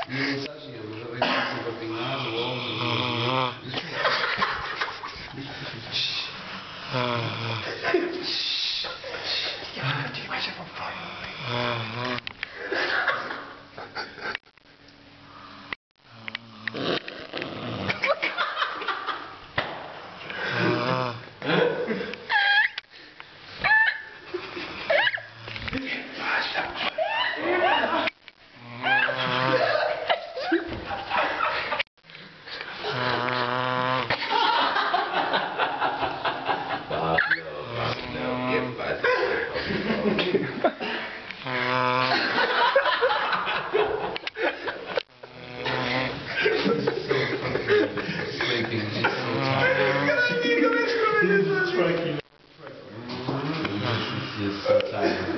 Nie zacznie, może wejść do pina, Trzymaj się po pokoju. Jest so tired.